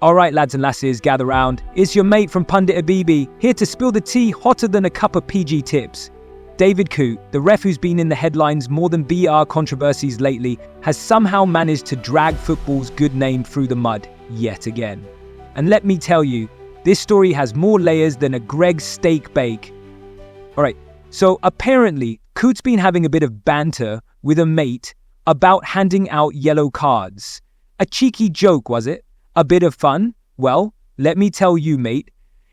Alright lads and lasses, gather round. It's your mate from Pundit Habibi, here to spill the tea hotter than a cup of PG tips. David Coote, the ref who's been in the headlines more than BR controversies lately, has somehow managed to drag football's good name through the mud, yet again. And let me tell you, this story has more layers than a Greg's steak bake. Alright, so apparently, Coote's been having a bit of banter with a mate about handing out yellow cards. A cheeky joke, was it? A bit of fun? Well, let me tell you, mate,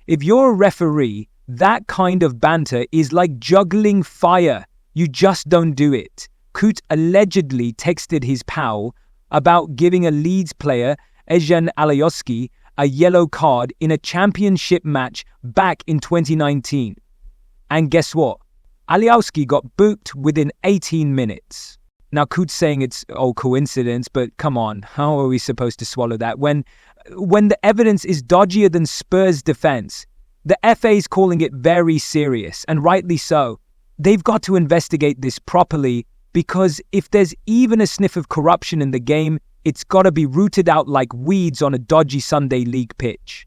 if you're a referee, that kind of banter is like juggling fire. You just don't do it. Coote allegedly texted his pal about giving a Leeds player, Ejan Alioski, a yellow card in a championship match back in 2019. And guess what? Alioski got booked within 18 minutes. Now, Coote's saying it's all coincidence, but come on, how are we supposed to swallow that? When the evidence is dodgier than Spurs' defence, the FA's calling it very serious, and rightly so. They've got to investigate this properly, because if there's even a sniff of corruption in the game, it's got to be rooted out like weeds on a dodgy Sunday league pitch.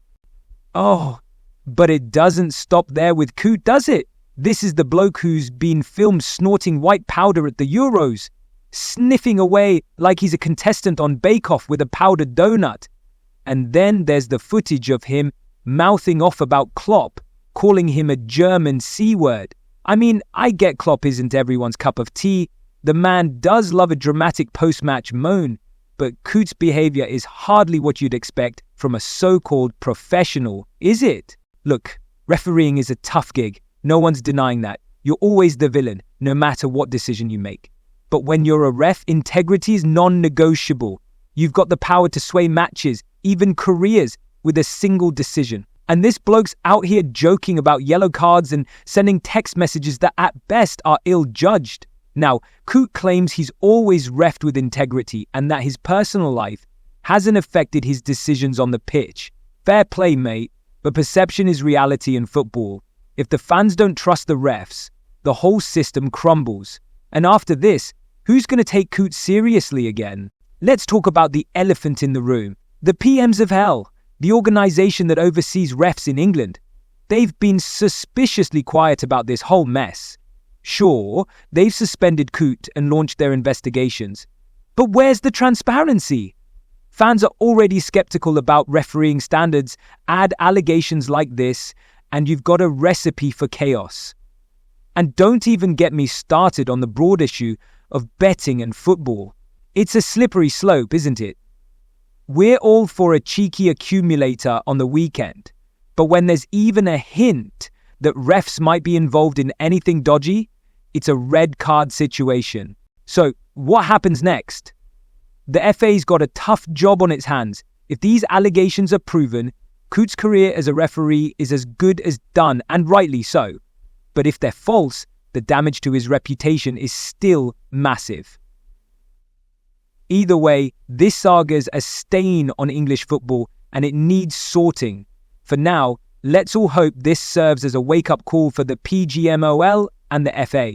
Oh, but it doesn't stop there with Coote, does it? This is the bloke who's been filmed snorting white powder at the Euros, sniffing away like he's a contestant on Bake Off with a powdered donut. And then there's the footage of him mouthing off about Klopp, calling him a German C-word. I mean, I get Klopp isn't everyone's cup of tea. The man does love a dramatic post-match moan, but Coote's behavior is hardly what you'd expect from a so-called professional, is it? Look, refereeing is a tough gig. No one's denying that. You're always the villain, no matter what decision you make. But when you're a ref, integrity is non-negotiable. You've got the power to sway matches, even careers, with a single decision. And this bloke's out here joking about yellow cards and sending text messages that at best are ill-judged. Now, Coote claims he's always refed with integrity and that his personal life hasn't affected his decisions on the pitch. Fair play, mate, but perception is reality in football. If the fans don't trust the refs, the whole system crumbles. And after this, who's going to take Coote seriously again? Let's talk about the elephant in the room. The PMs of Hell, the organisation that oversees refs in England. They've been suspiciously quiet about this whole mess. Sure, they've suspended Coote and launched their investigations. But where's the transparency? Fans are already skeptical about refereeing standards. Add allegations like this, and you've got a recipe for chaos. And don't even get me started on the broad issue of betting and football. It's a slippery slope, isn't it? We're all for a cheeky accumulator on the weekend, but when there's even a hint that refs might be involved in anything dodgy, it's a red card situation. So, what happens next? The FA's got a tough job on its hands. If these allegations are proven, Coote's career as a referee is as good as done, and rightly so. But if they're false, the damage to his reputation is still massive. Either way, this saga's a stain on English football and it needs sorting. For now, let's all hope this serves as a wake-up call for the PGMOL and the FA.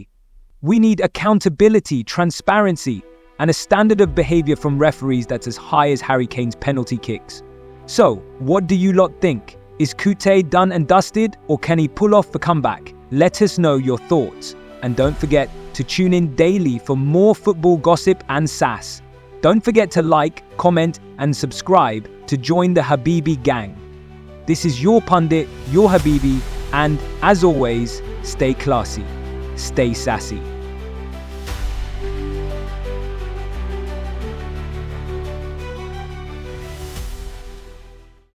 We need accountability, transparency, and a standard of behaviour from referees that's as high as Harry Kane's penalty kicks. So, what do you lot think? Is Coote done and dusted, or can he pull off the comeback? Let us know your thoughts. And don't forget to tune in daily for more football gossip and sass. Don't forget to like, comment, and subscribe to join the Habibi gang. This is your Pundit, your Habibi, and as always, stay classy, stay sassy.